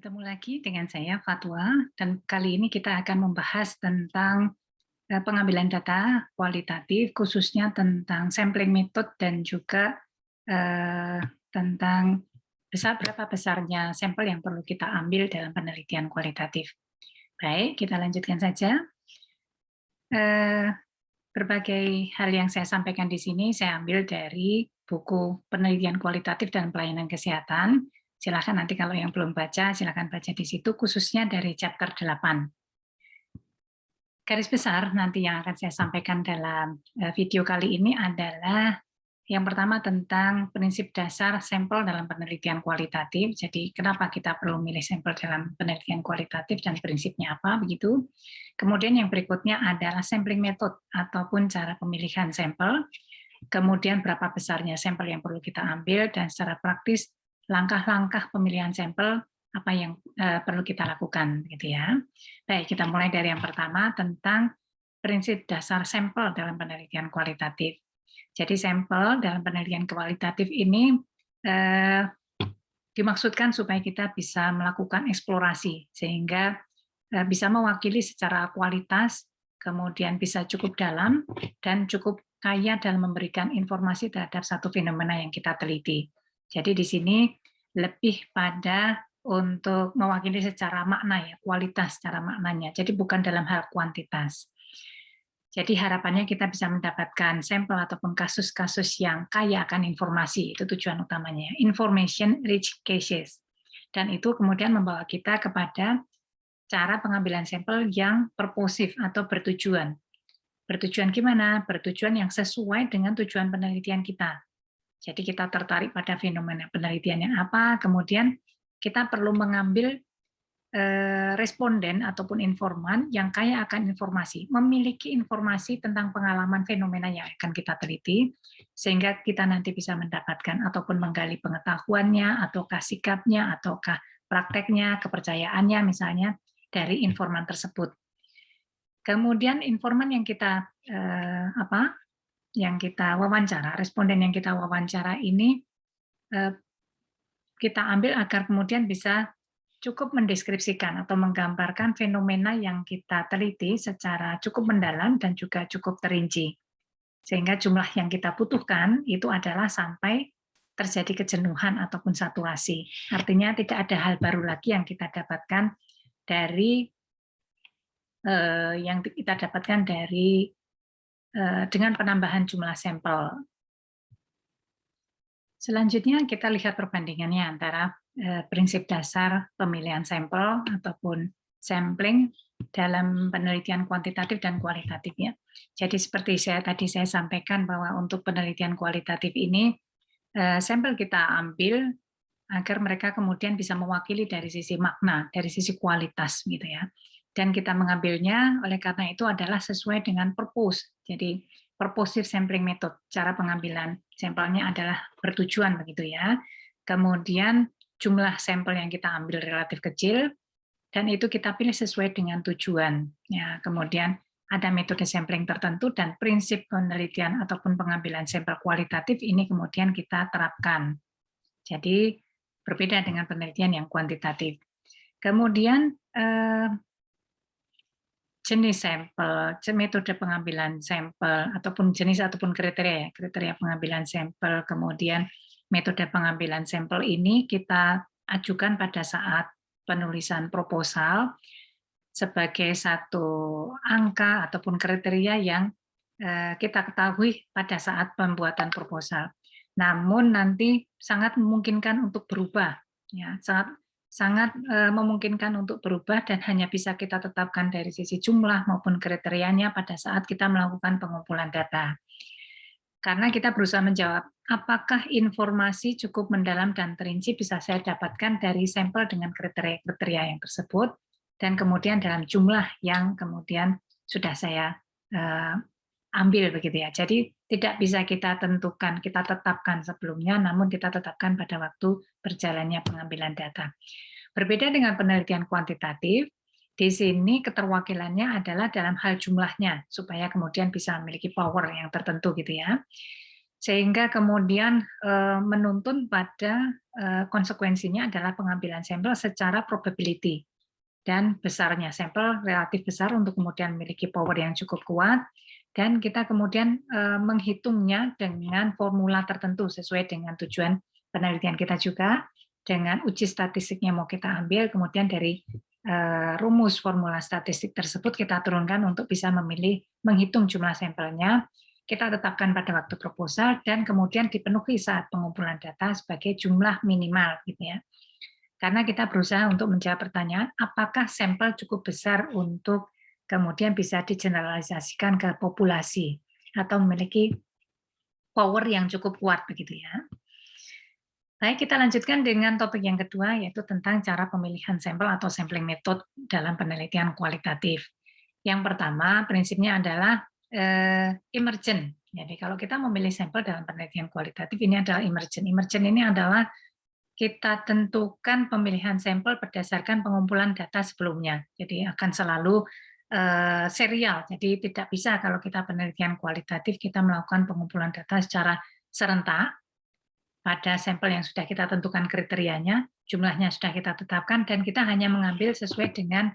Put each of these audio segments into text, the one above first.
Ketemu lagi dengan saya Fatwa, dan kali ini kita akan membahas tentang pengambilan data kualitatif, khususnya tentang sampling method dan juga tentang berapa besarnya sampel yang perlu kita ambil dalam penelitian kualitatif. Baik, kita lanjutkan saja. Berbagai hal yang saya sampaikan di sini saya ambil dari buku Penelitian Kualitatif dan Pelayanan Kesehatan. Silakan nanti kalau yang belum baca, silakan baca di situ, khususnya dari chapter 8. Garis besar nanti yang akan saya sampaikan dalam video kali ini adalah yang pertama tentang prinsip dasar sampel dalam penelitian kualitatif. Jadi kenapa kita perlu milih sampel dalam penelitian kualitatif dan prinsipnya apa, begitu. Kemudian yang berikutnya adalah sampling method ataupun cara pemilihan sampel. Kemudian berapa besarnya sampel yang perlu kita ambil dan secara praktis langkah-langkah pemilihan sampel apa yang perlu kita lakukan, gitu ya. Baik, kita mulai dari yang pertama tentang prinsip dasar sampel dalam penelitian kualitatif. Jadi sampel dalam penelitian kualitatif ini dimaksudkan supaya kita bisa melakukan eksplorasi sehingga bisa mewakili secara kualitas, kemudian bisa cukup dalam dan cukup kaya dalam memberikan informasi terhadap satu fenomena yang kita teliti. Jadi di sini lebih pada untuk mewakili secara makna ya, kualitas secara maknanya. Jadi bukan dalam hal kuantitas. Jadi harapannya kita bisa mendapatkan sampel ataupun kasus-kasus yang kaya akan informasi, itu tujuan utamanya, information rich cases. Dan itu kemudian membawa kita kepada cara pengambilan sampel yang purposive atau bertujuan. Bertujuan gimana? Bertujuan yang sesuai dengan tujuan penelitian kita. Jadi kita tertarik pada fenomena penelitian yang apa, kemudian kita perlu mengambil responden ataupun informan yang kaya akan informasi, memiliki informasi tentang pengalaman fenomena yang akan kita teliti, sehingga kita nanti bisa mendapatkan ataupun menggali pengetahuannya, ataukah sikapnya, ataukah prakteknya, kepercayaannya misalnya, dari informan tersebut. Kemudian informan yang kita wawancara, responden yang kita wawancara ini kita ambil agar kemudian bisa cukup mendeskripsikan atau menggambarkan fenomena yang kita teliti secara cukup mendalam dan juga cukup terinci. Sehingga jumlah yang kita butuhkan itu adalah sampai terjadi kejenuhan ataupun saturasi. Artinya tidak ada hal baru lagi yang kita dapatkan dari dengan penambahan jumlah sampel. Selanjutnya kita lihat perbandingannya antara prinsip dasar pemilihan sampel ataupun sampling dalam penelitian kuantitatif dan kualitatif ya. Jadi seperti tadi saya sampaikan bahwa untuk penelitian kualitatif ini sampel kita ambil agar mereka kemudian bisa mewakili dari sisi makna, dari sisi kualitas gitu ya. Dan kita mengambilnya oleh karena itu adalah sesuai dengan purpose. Jadi purposive sampling method, cara pengambilan sampelnya adalah bertujuan begitu ya. Kemudian jumlah sampel yang kita ambil relatif kecil dan itu kita pilih sesuai dengan tujuan. Ya, kemudian ada metode sampling tertentu dan prinsip penelitian ataupun pengambilan sampel kualitatif ini kemudian kita terapkan. Jadi berbeda dengan penelitian yang kuantitatif. Kemudian jenis sampel, metode pengambilan sampel ataupun jenis ataupun kriteria pengambilan sampel, kemudian metode pengambilan sampel ini kita ajukan pada saat penulisan proposal sebagai satu angka ataupun kriteria yang kita ketahui pada saat pembuatan proposal. Namun nanti sangat memungkinkan untuk berubah, ya, sangat memungkinkan untuk berubah dan hanya bisa kita tetapkan dari sisi jumlah maupun kriterianya pada saat kita melakukan pengumpulan data. Karena kita berusaha menjawab, apakah informasi cukup mendalam dan terinci bisa saya dapatkan dari sampel dengan kriteria yang tersebut, dan kemudian dalam jumlah yang kemudian sudah saya ambil begitu ya. Jadi tidak bisa kita tentukan, kita tetapkan sebelumnya, namun kita tetapkan pada waktu berjalannya pengambilan data. Berbeda dengan penelitian kuantitatif, di sini keterwakilannya adalah dalam hal jumlahnya, supaya kemudian bisa memiliki power yang tertentu gitu ya. sehingga kemudian menuntun pada konsekuensinya adalah pengambilan sampel secara probability, dan besarnya sampel relatif besar untuk kemudian memiliki power yang cukup kuat, dan kita kemudian menghitungnya dengan formula tertentu sesuai dengan tujuan penelitian kita juga, dengan uji statistiknya mau kita ambil, kemudian dari rumus formula statistik tersebut kita turunkan untuk bisa menghitung jumlah sampelnya, kita tetapkan pada waktu proposal, dan kemudian dipenuhi saat pengumpulan data sebagai jumlah minimal, gitu ya. Karena kita berusaha untuk menjawab pertanyaan, apakah sampel cukup besar untuk kemudian bisa digeneralisasikan ke populasi atau memiliki power yang cukup kuat, begitu ya. Baik, kita lanjutkan dengan topik yang kedua, yaitu tentang cara pemilihan sampel atau sampling method dalam penelitian kualitatif. Yang pertama, prinsipnya adalah emergent. Jadi kalau kita memilih sampel dalam penelitian kualitatif, ini adalah emergent. Emergent ini adalah kita tentukan pemilihan sampel berdasarkan pengumpulan data sebelumnya. Jadi akan selalu serial. Jadi tidak bisa kalau kita penelitian kualitatif, kita melakukan pengumpulan data secara serentak pada sampel yang sudah kita tentukan kriterianya, jumlahnya sudah kita tetapkan, dan kita hanya mengambil sesuai dengan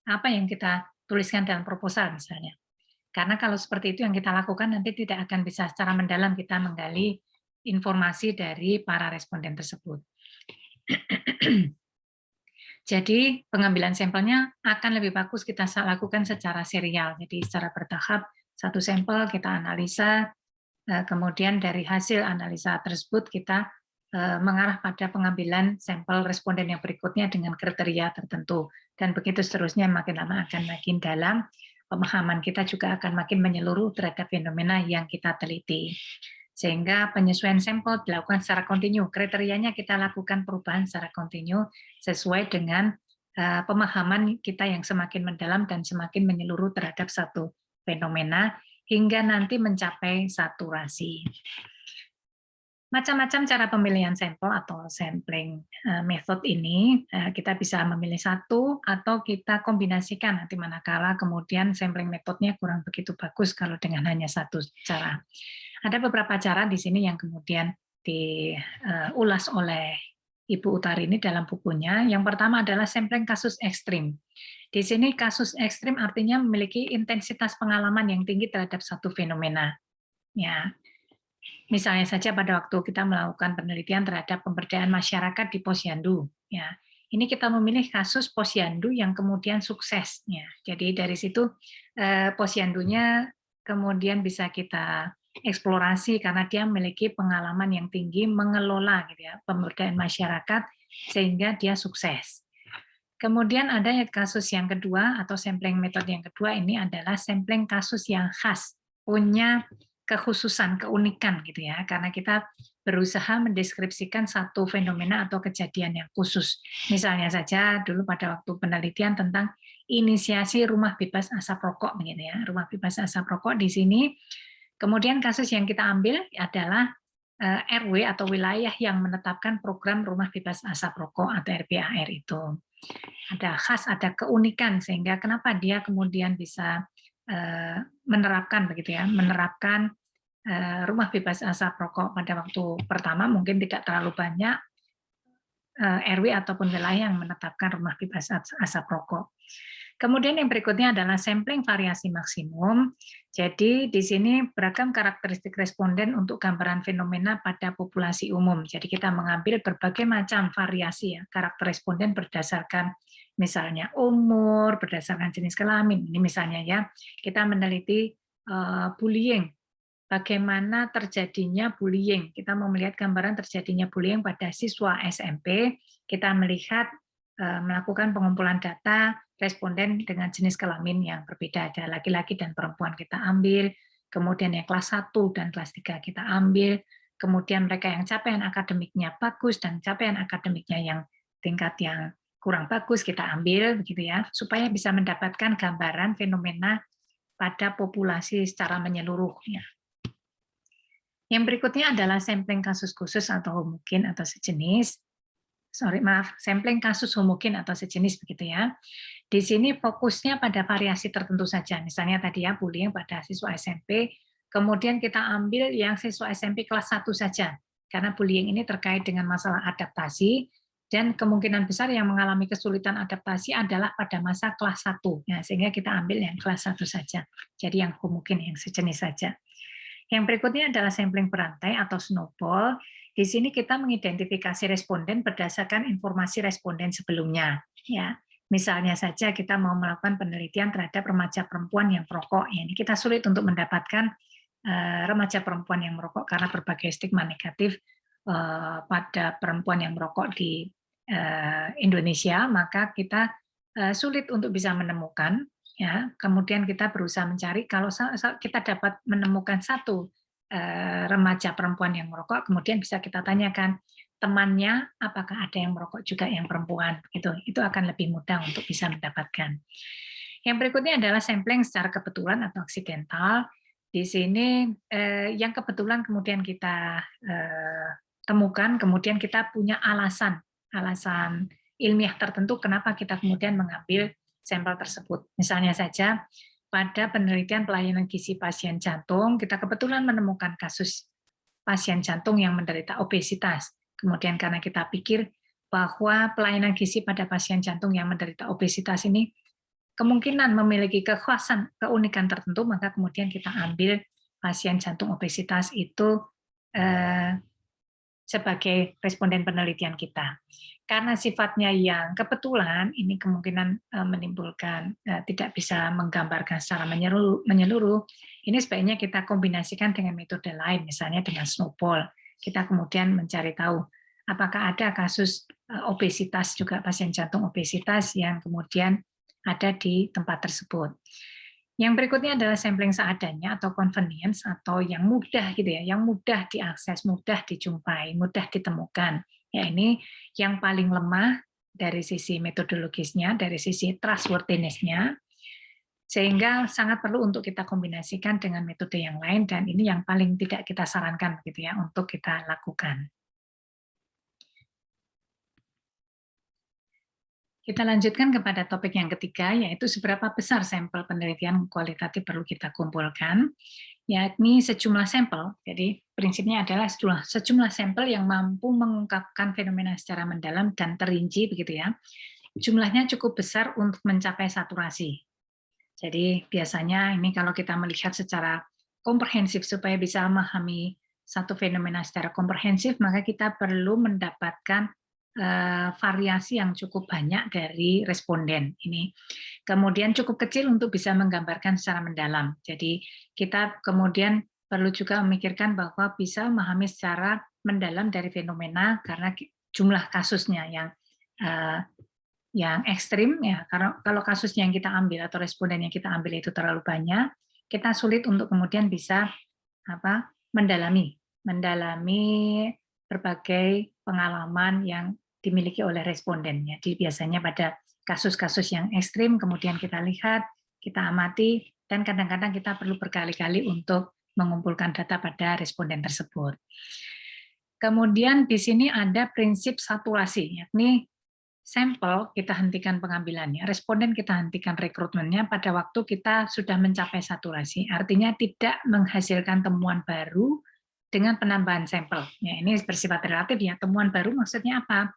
apa yang kita tuliskan dalam proposal misalnya. Karena kalau seperti itu yang kita lakukan, nanti tidak akan bisa secara mendalam kita menggali informasi dari para responden tersebut. Jadi pengambilan sampelnya akan lebih bagus kita lakukan secara serial, jadi secara bertahap, satu sampel kita analisa, kemudian dari hasil analisa tersebut kita mengarah pada pengambilan sampel responden yang berikutnya dengan kriteria tertentu, dan begitu seterusnya, makin lama akan makin dalam, pemahaman kita juga akan makin menyeluruh terhadap fenomena yang kita teliti. Sehingga penyesuaian sampel dilakukan secara kontinu, kriterianya kita lakukan perubahan secara kontinu sesuai dengan pemahaman kita yang semakin mendalam dan semakin menyeluruh terhadap satu fenomena, hingga nanti mencapai saturasi. Macam-macam cara pemilihan sampel atau sampling method ini, kita bisa memilih satu atau kita kombinasikan nanti manakala kemudian sampling metodnya kurang begitu bagus kalau dengan hanya satu cara. Ada beberapa cara di sini yang kemudian diulas oleh Ibu Utarini dalam bukunya. Yang pertama adalah sampling kasus ekstrim. Di sini kasus ekstrim artinya memiliki intensitas pengalaman yang tinggi terhadap satu fenomena. Ya, misalnya saja pada waktu kita melakukan penelitian terhadap pemberdayaan masyarakat di Posyandu. Ya, ini kita memilih kasus Posyandu yang kemudian sukses. Ya, jadi dari situ Posyandunya kemudian bisa kita eksplorasi karena dia memiliki pengalaman yang tinggi mengelola gitu ya, pemberdayaan masyarakat sehingga dia sukses. Kemudian ada kasus yang kedua atau sampling metode yang kedua, ini adalah sampling kasus yang khas, punya kekhususan, keunikan gitu ya, karena kita berusaha mendeskripsikan satu fenomena atau kejadian yang khusus. Misalnya saja dulu pada waktu penelitian tentang inisiasi rumah bebas asap rokok begitu ya, rumah bebas asap rokok di sini. Kemudian kasus yang kita ambil adalah RW atau wilayah yang menetapkan program rumah bebas asap rokok atau RBAR itu. Ada khas, ada keunikan, sehingga kenapa dia kemudian bisa menerapkan begitu ya, menerapkan rumah bebas asap rokok pada waktu pertama mungkin tidak terlalu banyak RW ataupun wilayah yang menetapkan rumah bebas asap rokok. Kemudian yang berikutnya adalah sampling variasi maksimum. Jadi di sini beragam karakteristik responden untuk gambaran fenomena pada populasi umum. Jadi kita mengambil berbagai macam variasi ya, karakter responden berdasarkan misalnya umur, berdasarkan jenis kelamin. Ini misalnya ya, kita meneliti bullying. Bagaimana terjadinya bullying? Kita mau melihat gambaran terjadinya bullying pada siswa SMP. Kita melihat melakukan pengumpulan data responden dengan jenis kelamin yang berbeda, ada laki-laki dan perempuan kita ambil, kemudian yang kelas 1 dan kelas 3 kita ambil, kemudian mereka yang capaian akademiknya bagus dan capaian akademiknya yang tingkat yang kurang bagus kita ambil begitu ya, supaya bisa mendapatkan gambaran fenomena pada populasi secara menyeluruhnya. Yang berikutnya adalah sampling kasus khusus atau homogen atau sejenis. Sampling kasus homogen atau sejenis begitu ya. Di sini fokusnya pada variasi tertentu saja. Misalnya tadi ya bullying pada siswa SMP, Kemudian kita ambil yang siswa SMP kelas 1 saja, karena bullying ini terkait dengan masalah adaptasi, dan kemungkinan besar yang mengalami kesulitan adaptasi adalah pada masa kelas 1. Nah, sehingga kita ambil yang kelas 1 saja. Jadi yang mungkin yang sejenis saja. Yang berikutnya adalah sampling berantai atau snowball. Di sini kita mengidentifikasi responden berdasarkan informasi responden sebelumnya. Ya, misalnya saja kita mau melakukan penelitian terhadap remaja perempuan yang perokok. Ya, ini kita sulit untuk mendapatkan remaja perempuan yang merokok karena berbagai stigma negatif pada perempuan yang merokok di Indonesia, maka kita sulit untuk bisa menemukan. Ya, kemudian kita berusaha mencari, kalau kita dapat menemukan satu remaja perempuan yang merokok, kemudian bisa kita tanyakan temannya apakah ada yang merokok juga yang perempuan, itu akan lebih mudah untuk bisa mendapatkan. Yang berikutnya adalah sampling secara kebetulan atau aksidental. Di sini yang kebetulan kemudian kita temukan, kemudian kita punya alasan ilmiah tertentu kenapa kita kemudian mengambil sampel tersebut. Misalnya saja pada penelitian pelayanan gizi pasien jantung, kita kebetulan menemukan kasus pasien jantung yang menderita obesitas. Kemudian karena kita pikir bahwa pelayanan gizi pada pasien jantung yang menderita obesitas ini kemungkinan memiliki kekhasan, keunikan tertentu, maka kemudian kita ambil pasien jantung obesitas itu sebagai responden penelitian kita. Karena sifatnya yang kebetulan, ini kemungkinan menimbulkan tidak bisa menggambarkan secara menyeluruh, ini sebaiknya kita kombinasikan dengan metode lain, misalnya dengan snowball. Kita kemudian mencari tahu apakah ada kasus obesitas juga pasien jantung obesitas yang kemudian ada di tempat tersebut. Yang berikutnya adalah sampling seadanya atau convenience atau yang mudah gitu ya, yang mudah diakses, mudah dijumpai, mudah ditemukan. Ya, ini yang paling lemah dari sisi metodologisnya, dari sisi trustworthiness-nya, sehingga sangat perlu untuk kita kombinasikan dengan metode yang lain, dan ini yang paling tidak kita sarankan gitu ya untuk kita lakukan. Kita lanjutkan kepada topik yang ketiga, yaitu seberapa besar sampel penelitian kualitatif perlu kita kumpulkan, yakni sejumlah sampel. Jadi prinsipnya adalah sejumlah sampel yang mampu mengungkapkan fenomena secara mendalam dan terinci, begitu ya. Jumlahnya cukup besar untuk mencapai saturasi. Jadi biasanya ini kalau kita melihat secara komprehensif supaya bisa memahami satu fenomena secara komprehensif, maka kita perlu mendapatkan variasi yang cukup banyak dari responden ini. Kemudian cukup kecil untuk bisa menggambarkan secara mendalam. Jadi kita kemudian perlu juga memikirkan bahwa bisa memahami secara mendalam dari fenomena karena jumlah kasusnya yang ekstrim ya. Kalau kasusnya yang kita ambil atau responden yang kita ambil itu terlalu banyak, kita sulit untuk kemudian bisa mendalami berbagai pengalaman yang dimiliki oleh responden. Jadi biasanya pada kasus-kasus yang ekstrim, kemudian kita lihat, kita amati, dan kadang-kadang kita perlu berkali-kali untuk mengumpulkan data pada responden tersebut. Kemudian di sini ada prinsip saturasi, yakni sampel kita hentikan pengambilannya, responden kita hentikan rekrutmennya pada waktu kita sudah mencapai saturasi. Artinya tidak menghasilkan temuan baru dengan penambahan sampel. Ya, ini bersifat relatif ya. Temuan baru maksudnya apa?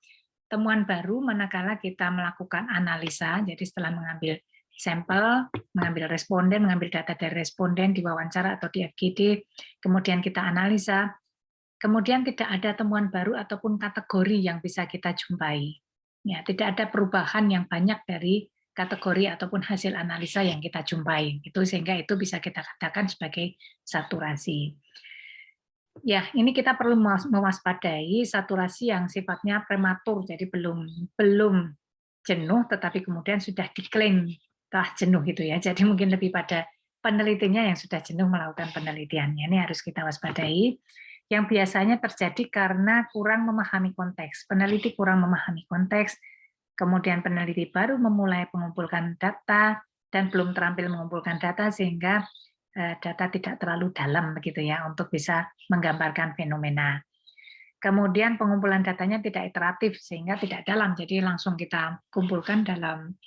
Temuan baru manakala kita melakukan analisa, jadi setelah mengambil sampel, mengambil responden, mengambil data dari responden, diwawancara atau di FGD, kemudian kita analisa, kemudian tidak ada temuan baru ataupun kategori yang bisa kita jumpai. Ya, tidak ada perubahan yang banyak dari kategori ataupun hasil analisa yang kita jumpai. Itu sehingga itu bisa kita katakan sebagai saturasi. Ya, ini kita perlu mewaspadai saturasi yang sifatnya prematur, jadi belum jenuh, tetapi kemudian sudah diklaim telah jenuh gitu ya. Jadi mungkin lebih pada penelitinya yang sudah jenuh melakukan penelitiannya. Ini harus kita waspadai. Yang biasanya terjadi karena kurang memahami konteks. Peneliti kurang memahami konteks, kemudian peneliti baru memulai mengumpulkan data dan belum terampil mengumpulkan data sehingga data tidak terlalu dalam begitu ya untuk bisa menggambarkan fenomena. Kemudian pengumpulan datanya tidak iteratif sehingga tidak dalam, jadi langsung kita kumpulkan dalam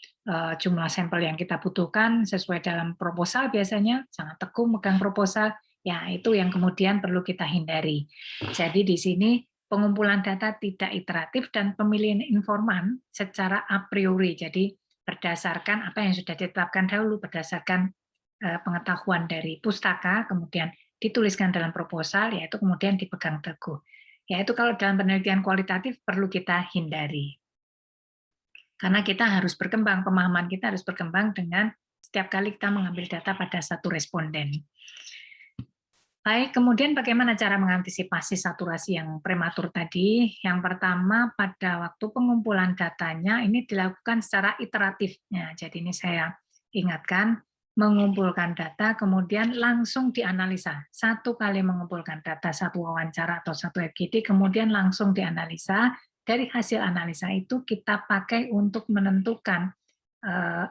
jumlah sampel yang kita butuhkan sesuai dalam proposal biasanya, sangat tekun megang proposal, Ya, itu yang kemudian perlu kita hindari. Jadi di sini pengumpulan data tidak iteratif dan pemilihan informan secara a priori. Jadi berdasarkan apa yang sudah ditetapkan dahulu, berdasarkan pengetahuan dari pustaka, kemudian dituliskan dalam proposal, yaitu kemudian dipegang teguh. Yaitu kalau dalam penelitian kualitatif perlu kita hindari. Karena kita harus berkembang, pemahaman kita harus berkembang dengan setiap kali kita mengambil data pada satu responden. Baik, kemudian bagaimana cara mengantisipasi saturasi yang prematur tadi? Yang pertama, pada waktu pengumpulan datanya ini dilakukan secara iteratif. Jadi ini saya ingatkan, mengumpulkan data, kemudian langsung dianalisa. Satu kali mengumpulkan data, satu wawancara atau satu FGD, kemudian langsung dianalisa. Dari hasil analisa itu kita pakai untuk menentukan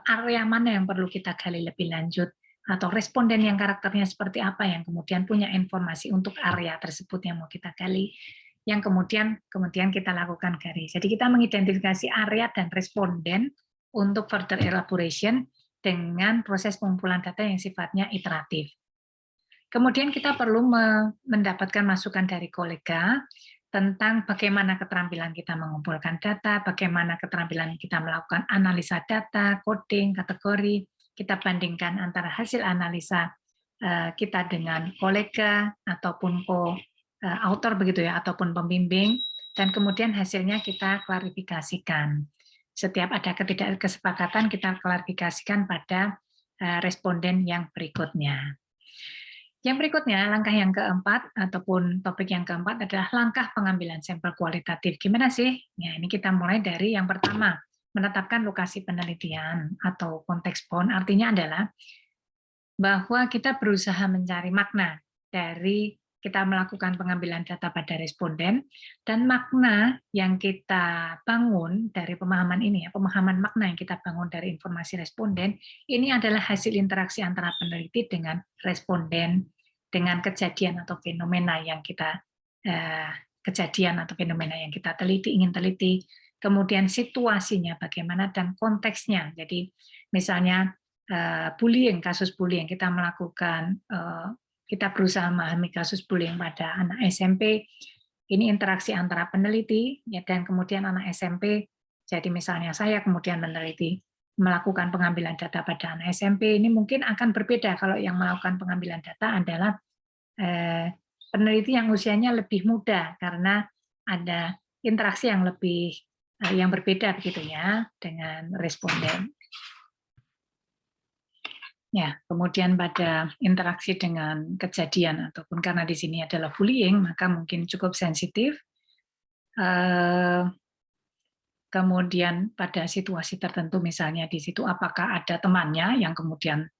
area mana yang perlu kita gali lebih lanjut, atau responden yang karakternya seperti apa yang kemudian punya informasi untuk area tersebut yang mau kita gali, yang kemudian kita lakukan gali. Jadi kita mengidentifikasi area dan responden untuk further elaboration dengan proses pengumpulan data yang sifatnya iteratif. Kemudian kita perlu mendapatkan masukan dari kolega tentang bagaimana keterampilan kita mengumpulkan data, bagaimana keterampilan kita melakukan analisa data, coding, kategori. Kita bandingkan antara hasil analisa kita dengan kolega ataupun co-author begitu ya, ataupun pembimbing, dan kemudian hasilnya kita klarifikasikan. Setiap ada ketidakkesepakatan kita klarifikasikan pada responden yang berikutnya. Yang berikutnya, langkah yang keempat ataupun topik yang keempat adalah langkah pengambilan sampel kualitatif. Gimana sih? Ya, ini kita mulai dari yang pertama, menetapkan lokasi penelitian atau konteks bound. Artinya adalah bahwa kita berusaha mencari makna dari kita melakukan pengambilan data pada responden, dan makna yang kita bangun dari pemahaman ini, ya, pemahaman makna yang kita bangun dari informasi responden, ini adalah hasil interaksi antara peneliti dengan responden, dengan kejadian atau fenomena yang kita teliti, ingin teliti, kemudian situasinya bagaimana, dan konteksnya. Jadi misalnya bullying, kasus bullying, kita melakukan kita berusaha memahami kasus bullying pada anak SMP, ini interaksi antara peneliti ya, dan kemudian anak SMP. Jadi misalnya saya kemudian meneliti, melakukan pengambilan data pada anak SMP, ini mungkin akan berbeda kalau yang melakukan pengambilan data adalah peneliti yang usianya lebih muda, karena ada interaksi yang lebih yang berbeda begitu ya dengan responden. Ya, kemudian pada interaksi dengan kejadian ataupun karena di sini adalah bullying, maka mungkin cukup sensitif. Kemudian pada situasi tertentu, misalnya di situ apakah ada temannya yang kemudian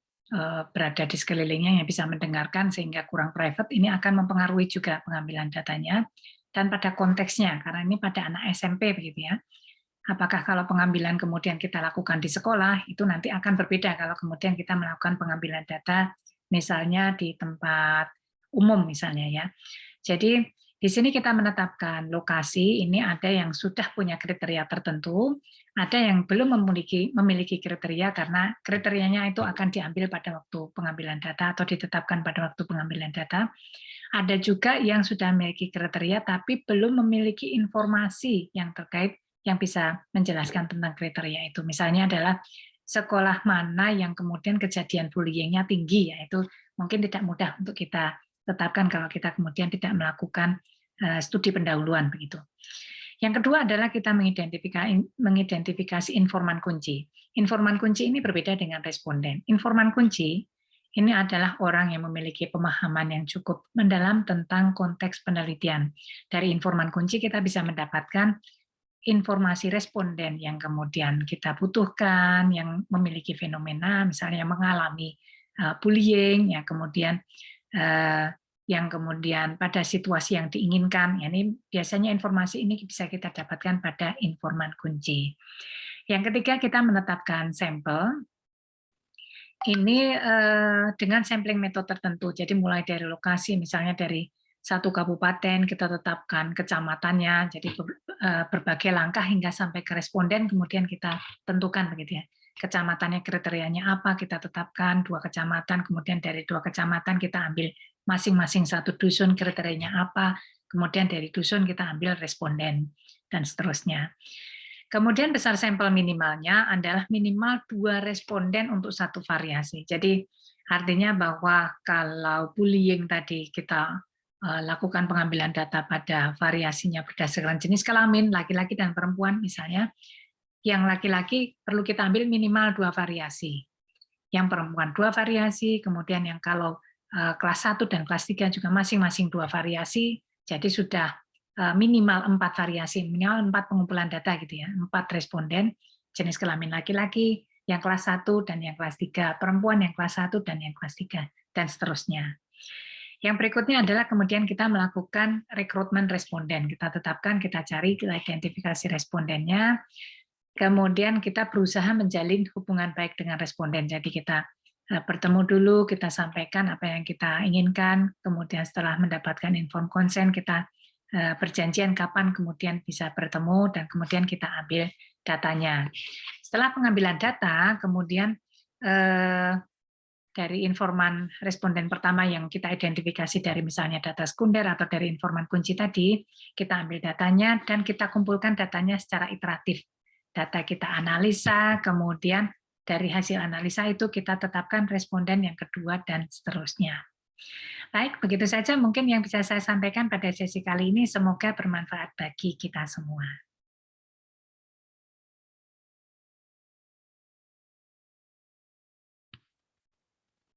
berada di sekelilingnya yang bisa mendengarkan sehingga kurang private, ini akan mempengaruhi juga pengambilan datanya. Dan pada konteksnya, karena ini pada anak SMP begitu ya. Apakah kalau pengambilan kemudian kita lakukan di sekolah, itu nanti akan berbeda kalau kemudian kita melakukan pengambilan data misalnya di tempat umum misalnya ya. Jadi di sini kita menetapkan lokasi, ini ada yang sudah punya kriteria tertentu, ada yang belum memiliki kriteria karena kriterianya itu akan diambil pada waktu pengambilan data atau ditetapkan pada waktu pengambilan data. Ada juga yang sudah memiliki kriteria tapi belum memiliki informasi yang terkait yang bisa menjelaskan tentang kriteria itu. Misalnya adalah sekolah mana yang kemudian kejadian bullying-nya tinggi, yaitu mungkin tidak mudah untuk kita tetapkan kalau kita kemudian tidak melakukan studi pendahuluan begitu. Yang kedua adalah kita mengidentifikasi informan kunci. Informan kunci ini berbeda dengan responden. Informan kunci ini adalah orang yang memiliki pemahaman yang cukup mendalam tentang konteks penelitian. Dari informan kunci kita bisa mendapatkan informasi responden yang kemudian kita butuhkan, yang memiliki fenomena, misalnya mengalami bullying, ya kemudian yang kemudian pada situasi yang diinginkan. Ya, ini biasanya informasi ini bisa kita dapatkan pada informan kunci. Yang ketiga, kita menetapkan sampel. Ini dengan sampling metode tertentu. Jadi mulai dari lokasi, misalnya dari satu kabupaten kita tetapkan kecamatannya, jadi berbagai langkah hingga sampai ke responden, kemudian kita tentukan begitu ya. Kecamatannya kriterianya apa, kita tetapkan 2 kecamatan, kemudian dari 2 kecamatan kita ambil masing-masing satu dusun kriterianya apa, kemudian dari dusun kita ambil responden, dan seterusnya. Kemudian besar sampel minimalnya adalah minimal 2 responden untuk satu variasi. Jadi artinya bahwa kalau bullying tadi kita lakukan pengambilan data pada variasinya berdasarkan jenis kelamin, laki-laki dan perempuan misalnya, yang laki-laki perlu kita ambil minimal 2 variasi. Yang perempuan 2 variasi, kemudian yang kalau kelas 1 dan kelas 3 juga masing-masing 2 variasi, jadi sudah minimal 4 variasi, minimal 4 pengumpulan data gitu ya, 4 responden, jenis kelamin laki-laki, yang kelas 1 dan yang kelas 3, perempuan yang kelas 1 dan yang kelas 3, dan seterusnya. Yang berikutnya adalah kemudian kita melakukan rekrutmen responden. Kita tetapkan, kita cari, kita identifikasi respondennya, kemudian kita berusaha menjalin hubungan baik dengan responden. Jadi kita bertemu dulu, kita sampaikan apa yang kita inginkan, kemudian setelah mendapatkan inform consent, kita perjanjian kapan kemudian bisa bertemu, dan kemudian kita ambil datanya. Setelah pengambilan data, kemudian dari informan responden pertama yang kita identifikasi dari misalnya data sekunder atau dari informan kunci tadi, kita ambil datanya dan kita kumpulkan datanya secara iteratif. Data kita analisa, kemudian dari hasil analisa itu kita tetapkan responden yang kedua dan seterusnya. Baik, begitu saja mungkin yang bisa saya sampaikan pada sesi kali ini. Semoga bermanfaat bagi kita semua.